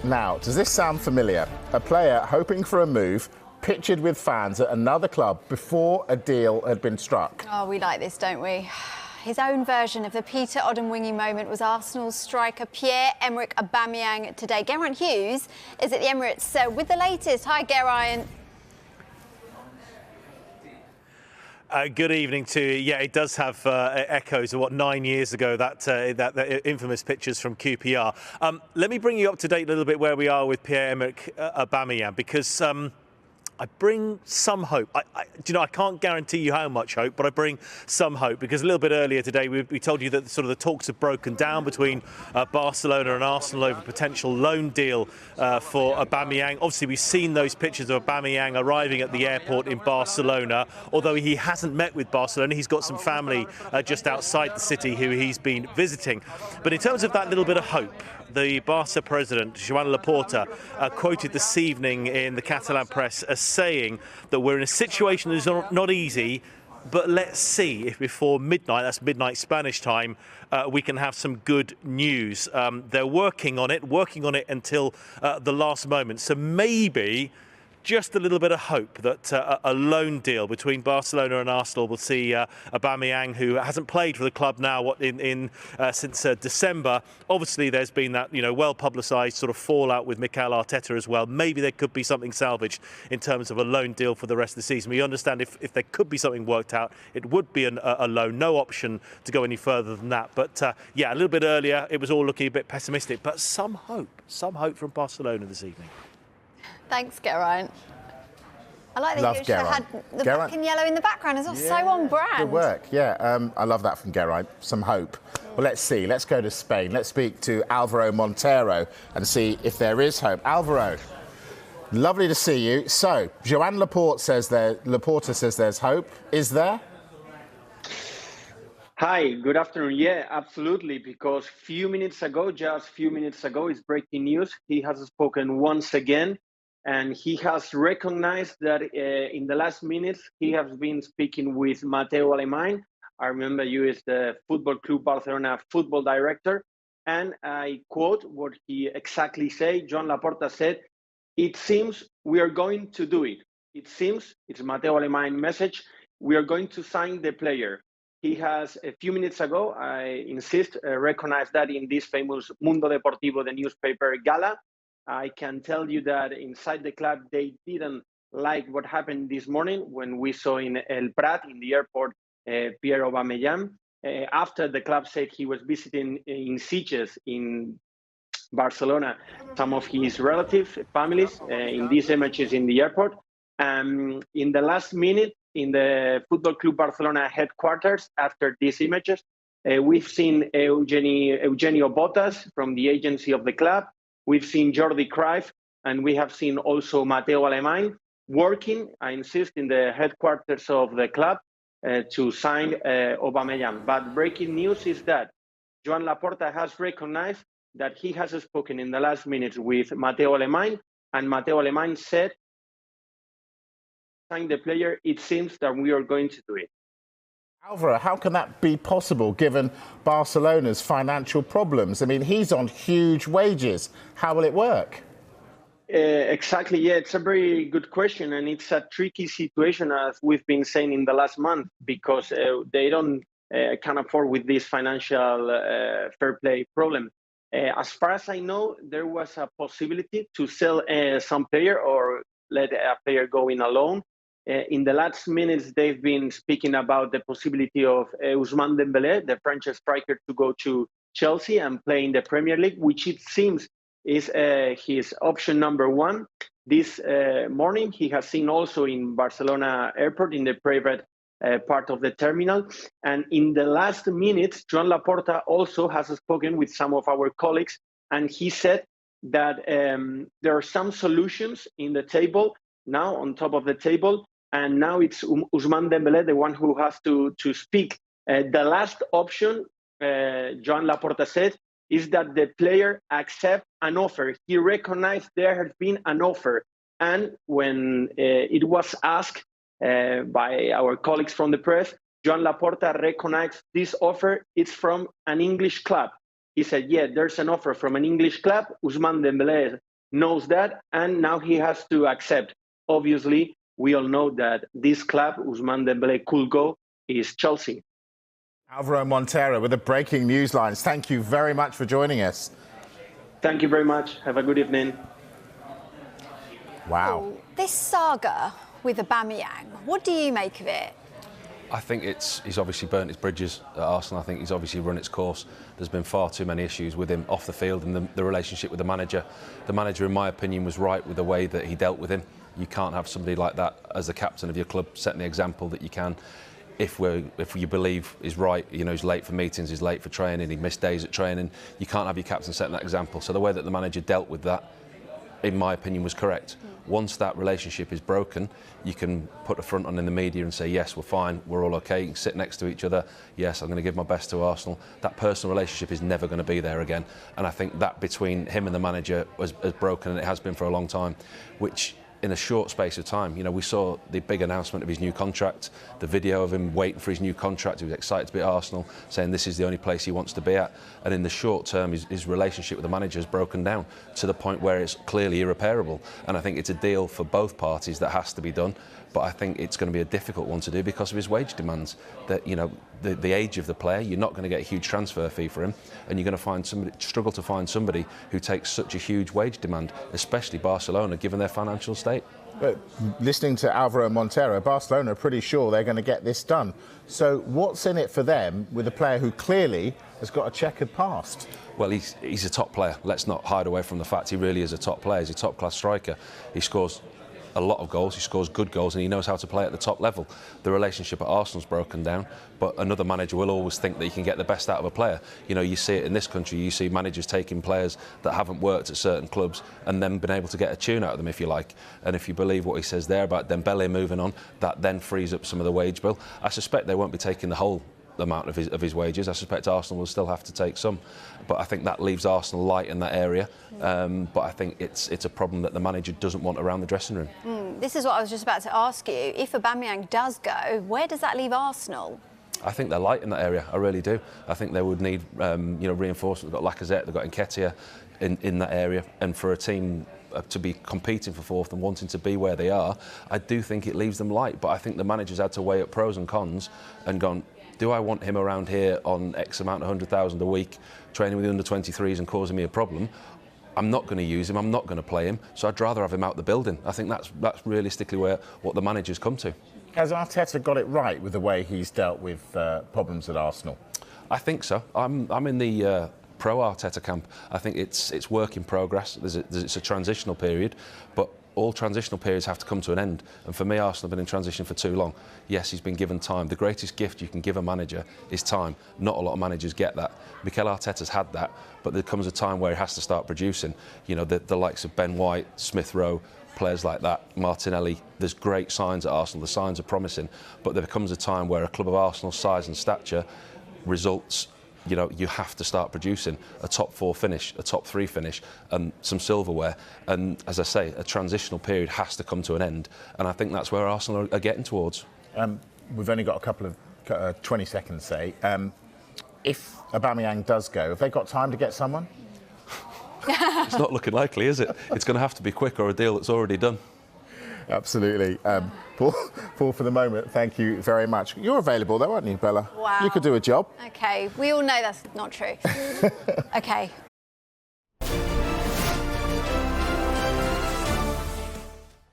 Now, does this sound familiar? A player hoping for a move, pictured with fans at another club before a deal had been struck. Oh, we like this, don't we? His own version of the Peter Odemwingie moment was Arsenal's striker Pierre-Emerick Aubameyang today. Geraint Hughes is at the Emirates with the latest. Hi, Geraint. Good evening to you. Yeah, it does have echoes of what 9 years ago, that infamous pictures from QPR. Let me bring you up to date a little bit where we are with Pierre-Emerick Aubameyang, because I bring some hope. I can't guarantee you how much hope, but I bring some hope, because a little bit earlier today we told you that sort of the talks have broken down between Barcelona and Arsenal over a potential loan deal for Aubameyang. Obviously, we've seen those pictures of Aubameyang arriving at the airport in Barcelona. Although he hasn't met with Barcelona, he's got some family just outside the city who he's been visiting. But in terms of that little bit of hope, the Barca president, Joan Laporta, quoted this evening in the Catalan press as saying that we're in a situation that is not easy, but let's see if before midnight, that's midnight Spanish time, we can have some good news. They're working on it until the last moment. So maybe just a little bit of hope that a loan deal between Barcelona and Arsenal will see Aubameyang, who hasn't played for the club now since December. Obviously, there's been that well-publicised sort of fallout with Mikel Arteta as well. Maybe there could be something salvaged in terms of a loan deal for the rest of the season. We understand if there could be something worked out, it would be a loan, no option to go any further than that. But yeah, a little bit earlier, it was all looking a bit pessimistic, but some hope from Barcelona this evening. Thanks, Geraint. I like that you should have had the black and yellow in the background as well. Yeah, so on brand. Good work, yeah. I love that from Geraint. Some hope. Well, let's see. Let's go to Spain. Let's speak to Alvaro Montero and see if there is hope. Alvaro, lovely to see you. So, Joan Laporta says there's hope. Is there? Hi, good afternoon. Yeah, absolutely. Because just few minutes ago, it's breaking news. He has spoken once again. And he has recognized that in the last minutes, he has been speaking with Mateu Alemany. I remember you as the Football Club Barcelona football director. And I quote what he exactly said. Joan Laporta said, "It seems we are going to do it. It seems," it's Mateu Alemany's message, "we are going to sign the player." He has, a few minutes ago, I insist, recognized that in this famous Mundo Deportivo, the newspaper gala. I can tell you that inside the club, they didn't like what happened this morning when we saw in El Prat, in the airport, Pierre Aubameyang. After the club said he was visiting in Sitges, in Barcelona, some of his relatives, families, in these images in the airport. In the last minute, in the Football Club Barcelona headquarters, after these images, we've seen Eugenio Botas from the agency of the club. We've seen Jordi Cruyff, and we have seen also Mateu Alemany working, I insist, in the headquarters of the club to sign Aubameyang. But breaking news is that Joan Laporta has recognized that he has spoken in the last minutes with Mateu Alemany, and Mateu Alemany said, "Sign the player, it seems that we are going to do it." Alvaro, how can that be possible given Barcelona's financial problems? I mean, he's on huge wages. How will it work? Exactly, yeah, it's a very good question, and it's a tricky situation, as we've been saying in the last month, because they don't can afford with this financial fair play problem. As far as I know, there was a possibility to sell some player or let a player go in a loan. In the last minutes, they've been speaking about the possibility of Ousmane Dembélé, the French striker, to go to Chelsea and play in the Premier League, which it seems is his option number one. This morning, he has seen also in Barcelona airport, in the private part of the terminal. And in the last minutes, Joan Laporta also has spoken with some of our colleagues, and he said that there are some solutions in the table now, on top of the table. And now it's Ousmane Dembélé, the one who has to speak. The last option, Joan Laporta said, is that the player accept an offer. He recognized there has been an offer. And when it was asked by our colleagues from the press, Joan Laporta recognized this offer. It's from an English club. He said, yeah, there's an offer from an English club. Ousmane Dembélé knows that, and now he has to accept. Obviously, we all know that this club, Ousmane Dembélé could go, is Chelsea. Alvaro Montero with the breaking news lines. Thank you very much for joining us. Thank you very much. Have a good evening. Wow. This saga with Aubameyang, what do you make of it? I think he's obviously burnt his bridges at Arsenal. I think he's obviously run its course. There's been far too many issues with him off the field and the relationship with the manager. The manager, in my opinion, was right with the way that he dealt with him. You can't have somebody like that as the captain of your club setting the example that you can. If you believe is right, you know, he's late for meetings, he's late for training, he missed days at training. You can't have your captain setting that example. So the way that the manager dealt with that, in my opinion, was correct. Once that relationship is broken, you can put a front on in the media and say, yes, we're fine, we're all okay, you can sit next to each other, yes, I'm going to give my best to Arsenal. That personal relationship is never going to be there again. And I think that between him and the manager has broken, and it has been for a long time, which in a short space of time, you know, we saw the big announcement of his new contract, the video of him waiting for his new contract. He was excited to be at Arsenal, saying this is the only place he wants to be at. And in the short term, his relationship with the manager has broken down to the point where it's clearly irreparable. And I think it's a deal for both parties that has to be done. But I think it's going to be a difficult one to do because of his wage demands. That, you know, the age of the player, you're not going to get a huge transfer fee for him, and you're going to struggle to find somebody who takes such a huge wage demand, especially Barcelona, given their financial state. But listening to Alvaro Montero, Barcelona are pretty sure they're going to get this done. So what's in it for them with a player who clearly has got a checkered past? Well, he's a top player. Let's not hide away from the fact he really is a top player. He's a top-class striker. He scores a lot of goals, he scores good goals, and he knows how to play at the top level. The relationship at Arsenal's broken down, but another manager will always think that you can get the best out of a player. You know, you see it in this country, you see managers taking players that haven't worked at certain clubs and then been able to get a tune out of them, if you like. And if you believe what he says there about Dembélé moving on, that then frees up some of the wage bill. I suspect they won't be taking the whole amount of his wages. I suspect Arsenal will still have to take some, but I think that leaves Arsenal light in that area. But I think it's a problem that the manager doesn't want around the dressing room. This is what I was just about to ask you. If Aubameyang does go, where does that leave Arsenal? I think they're light in that area. I really do. I think they would need reinforcement. They've got Lacazette, they've got Nketiah in that area, and for a team to be competing for fourth and wanting to be where they are, I do think it leaves them light. But I think the manager's had to weigh up pros and cons and gone, do I want him around here on X amount of 100,000 a week, training with the under-23s and causing me a problem? I'm not going to use him, I'm not going to play him, so I'd rather have him out the building. I think that's realistically what the manager's come to. Has Arteta got it right with the way he's dealt with problems at Arsenal? I think so. I'm in the pro-Arteta camp. I think it's work in progress. It's a transitional period, but all transitional periods have to come to an end. And for me, Arsenal have been in transition for too long. Yes, he's been given time. The greatest gift you can give a manager is time. Not a lot of managers get that. Mikel Arteta's had that, but there comes a time where he has to start producing. You know, the likes of Ben White, Smith Rowe, players like that, Martinelli. There's great signs at Arsenal. The signs are promising, but there comes a time where a club of Arsenal's size and stature, results, you know, you have to start producing a top 4 finish, a top 3 finish, and some silverware. And as I say, a transitional period has to come to an end. And I think that's where Arsenal are getting towards. We've only got a couple of 20 seconds, say. If Aubameyang does go, have they got time to get someone? It's not looking likely, is it? It's going to have to be quick or a deal that's already done. Absolutely. Paul, for the moment, thank you very much. You're available though, aren't you, Bella? Wow. You could do a job. OK, we all know that's not true. OK.